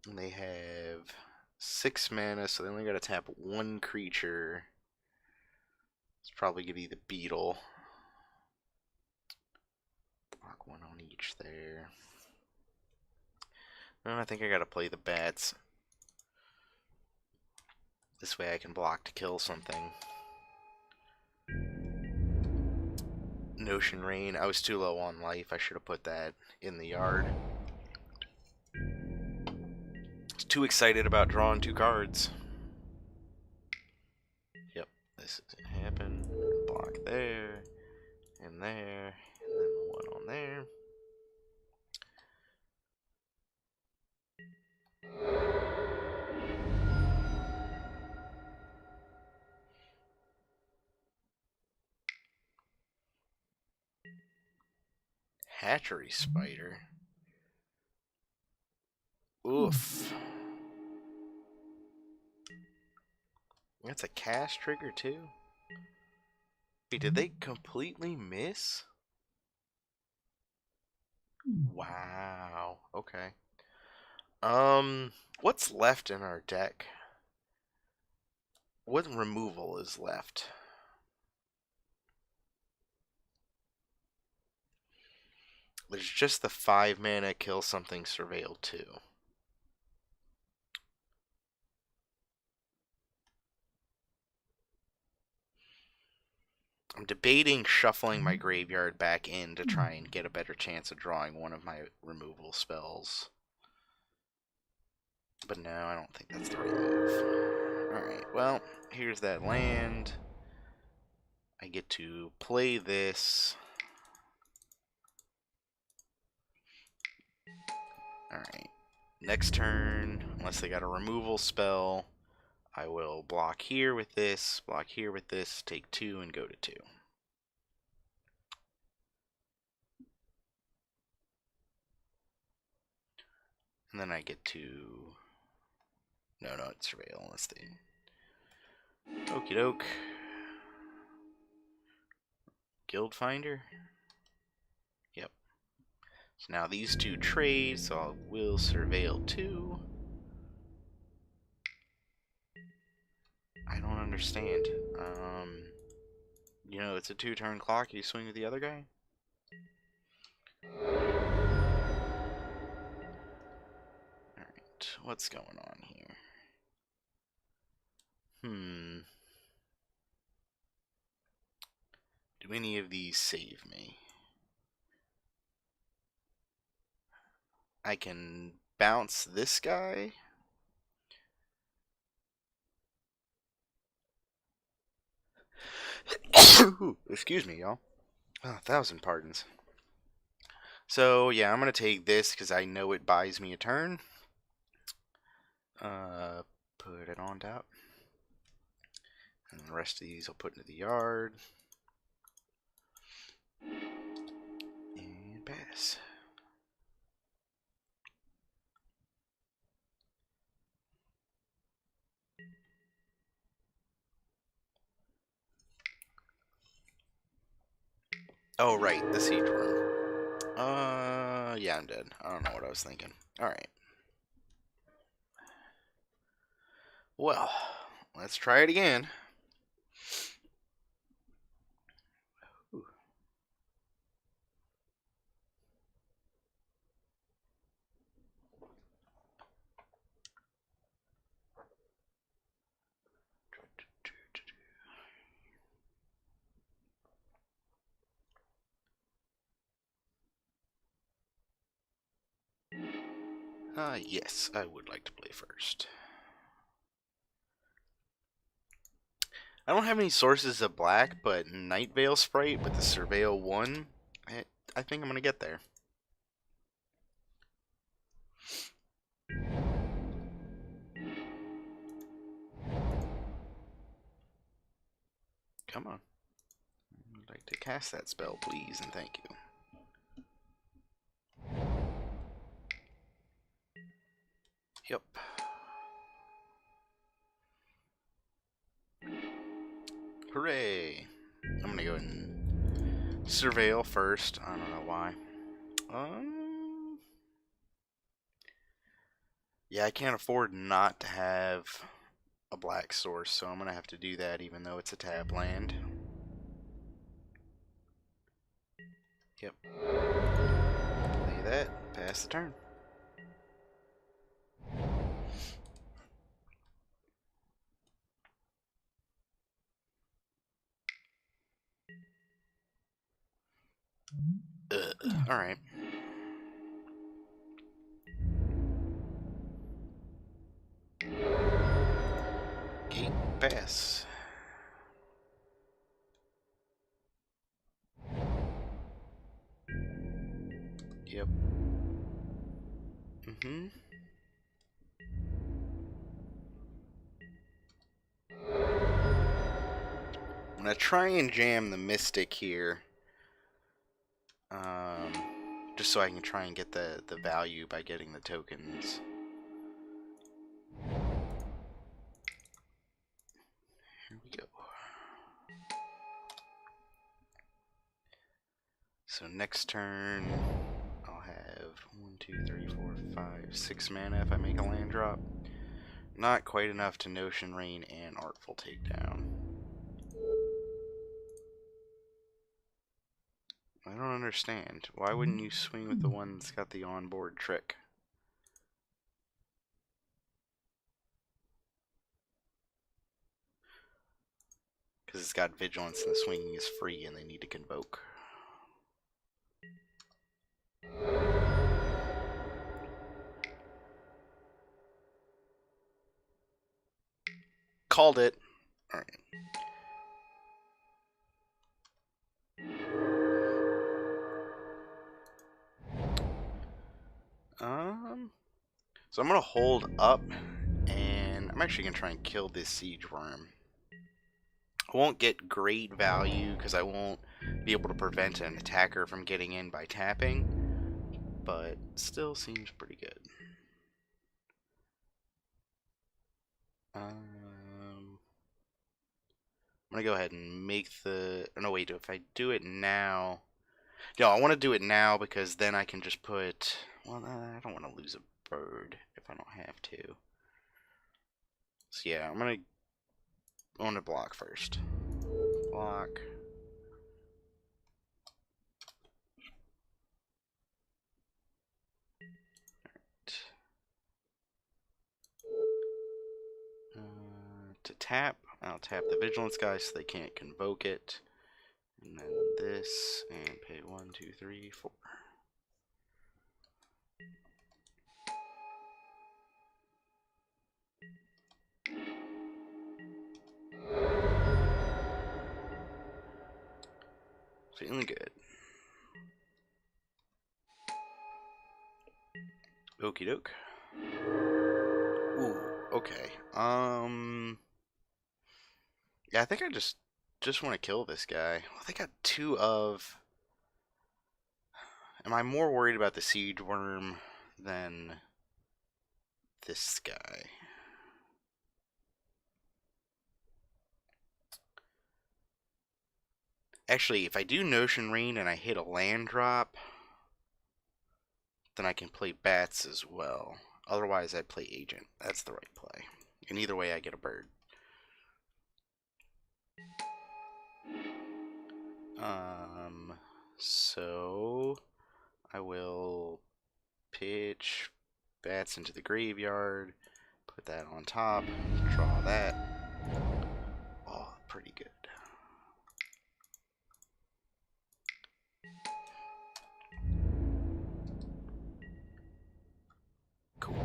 And they have 6 mana, so they only got to tap 1 creature. It's probably going to be the Beetle. Block 1 on each there. And I think I got to play the Bats. This way I can block to kill something. Notion Rain. I was too low on life. I should have put that in the yard. I was too excited about drawing 2 cards. Yep, this is gonna happen. Block there, and there, and then 1 on there. Hatchery Spider. Oof. That's a cast trigger too? Wait, did they completely miss? Wow. Okay. What's left in our deck? What removal is left? There's just the 5 mana kill something surveil 2. I'm debating shuffling my graveyard back in to try and get a better chance of drawing one of my removal spells. But no, I don't think that's the right move. Alright, well, here's that land. I get to play this. Alright. Next turn, unless they got a removal spell, I will block here with this, take 2 and go to 2. And then I get to... No, it's surveil. Let's see. Okie doke. Guild Finder? Yep. So now these 2 trade, so I will surveil 2. I don't understand. You know, it's a 2-turn clock. You swing with the other guy? Alright, what's going on here? Do any of these save me? I can bounce this guy. Excuse me, y'all. Oh, 1,000 pardons. So, yeah, I'm going to take this because I know it buys me a turn. Put it on top. And the rest of these I'll put into the yard. And pass. Oh, right, the siege worm. Yeah, I'm dead. I don't know what I was thinking. Alright. Well, let's try it again. Ooh. Yes, I would like to play first. I don't have any sources of black, but Night Veil Sprite with the Surveil 1, I think I'm going to get there. Come on. I'd like to cast that spell, please, and thank you. Yep. Hooray! I'm gonna go and surveil first. I don't know why. Yeah, I can't afford not to have a black source, so I'm gonna have to do that even though it's a tap land. Yep. Play that. Pass the turn. Alright. Gate pass. Yep. Mm-hmm. I'm gonna try and jam the Mystic here. Just so I can try and get the value by getting the tokens. Here we go. So next turn, I'll have 1, 2, 3, 4, 5, 6 mana if I make a land drop. Not quite enough to Notion Rain and Artful Takedown. I don't understand. Why wouldn't you swing with the one that's got the onboard trick? Because it's got Vigilance and the swinging is free and they need to convoke. Called it. Alright. So I'm going to hold up, and I'm actually going to try and kill this Siege Worm. I won't get great value, because I won't be able to prevent an attacker from getting in by tapping, but still seems pretty good. I'm going to go ahead and make the... Oh, no, wait, if I do it now... No, I want to do it now, because then I can just put... Well, I don't want to lose a bird if I don't have to. So yeah, I'm going to block first. Block. To tap, I'll tap the Vigilance guy so they can't convoke it. And then this, and pay 1, 2, 3, 4. Feeling good. Okie doke. Ooh, okay. Yeah, I think I just want to kill this guy. Well, they got 2 of... Am I more worried about the Siege Worm than this guy? Actually, if I do Notion Rain and I hit a land drop, then I can play Bats as well. Otherwise, I'd play Agent. That's the right play. And either way, I get a bird. So I will pitch bats into the graveyard, put that on top, draw that. Oh, pretty good. Cool.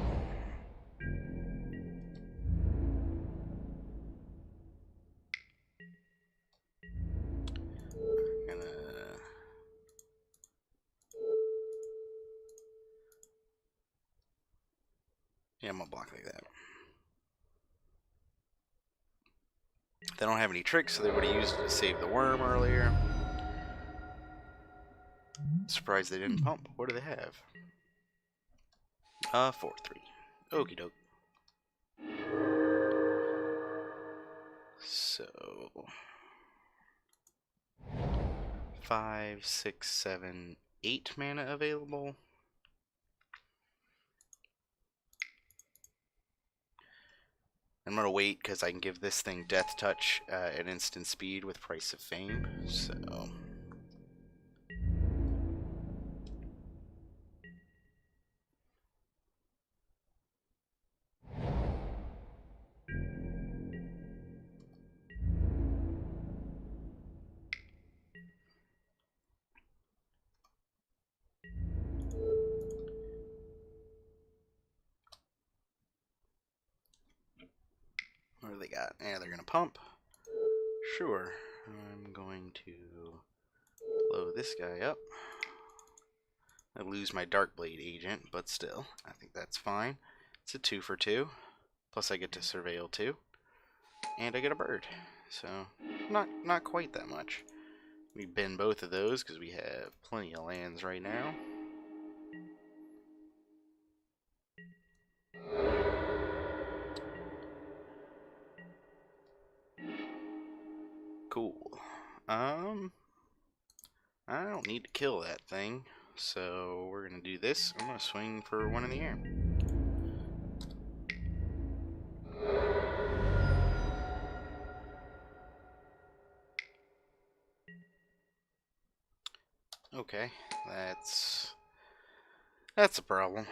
Yeah, I'm gonna block like that. They don't have any tricks, so they would have used it to save the worm earlier. Surprised they didn't pump. What do they have? 4-3. Okie doke. So 5, 6, 7, 8 mana available. I'm gonna wait because I can give this thing Death Touch at instant speed with Price of Fame. So what do they got? Yeah, they're gonna pump. Sure. I'm going to blow this guy up. I lose my Darkblade agent, but still, I think that's fine. It's a 2 for 2. Plus I get to surveil 2. And I get a bird. So, not quite that much. We bend both of those because we have plenty of lands right now. Cool. I don't need to kill that thing, so we're gonna do this. I'm gonna swing for one in the air. Okay, that's a problem.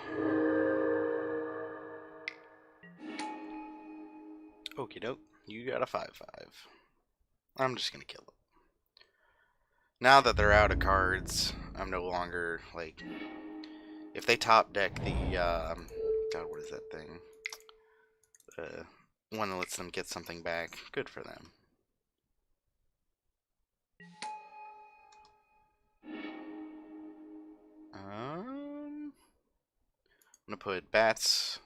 Okie doke, you got a 5/5. I'm just gonna kill it. Now that they're out of cards, I'm no longer like. If they top deck the God, what is that thing? One that lets them get something back. Good for them. I'm gonna put bats.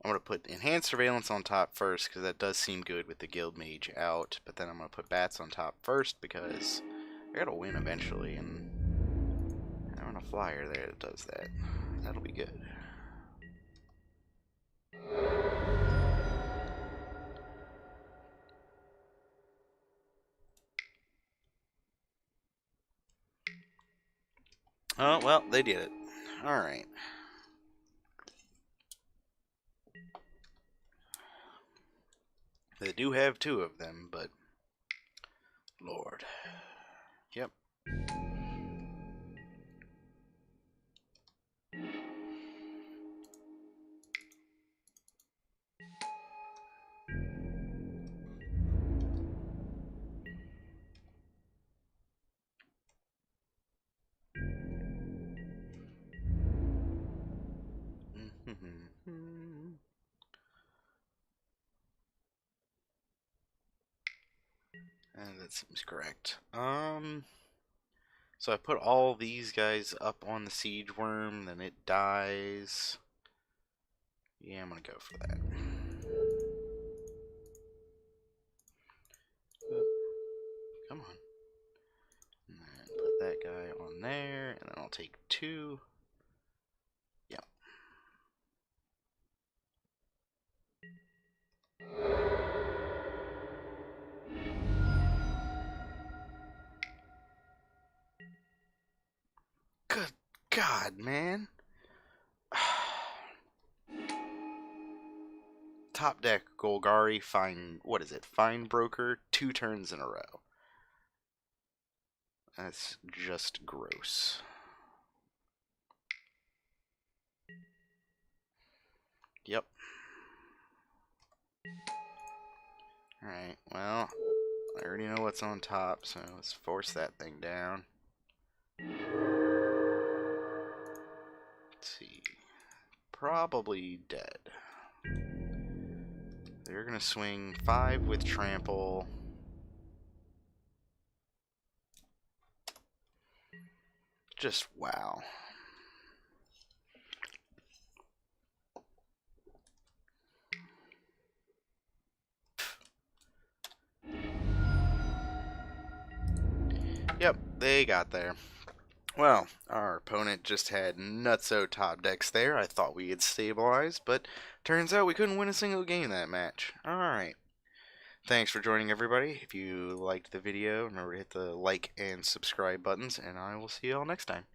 I'm gonna put enhanced surveillance on top first because that does seem good with the guild mage out. But then I'm gonna put bats on top first because I gotta win eventually, and having a flyer there that does that, that'll be good. Oh well, they did it. All right. They do have 2 of them, but Lord. Yep. That seems correct. So I put all these guys up on the siege worm, then it dies. Yeah, I'm gonna go for that. Come on. And then put that guy on there, and then I'll take 2. Yep. Good God, man. top deck Golgari, Fine, what is it? Fine Broker, 2 turns in a row. That's just gross. Yep. Alright, well, I already know what's on top, so let's force that thing down. Let's see. Probably dead. They're gonna swing 5 with trample. Just wow. Yep, they got there. Well, our opponent just had nutso top decks there. I thought we had stabilized, but turns out we couldn't win a single game that match. Alright. Thanks for joining, everybody. If you liked the video, remember to hit the like and subscribe buttons, and I will see you all next time.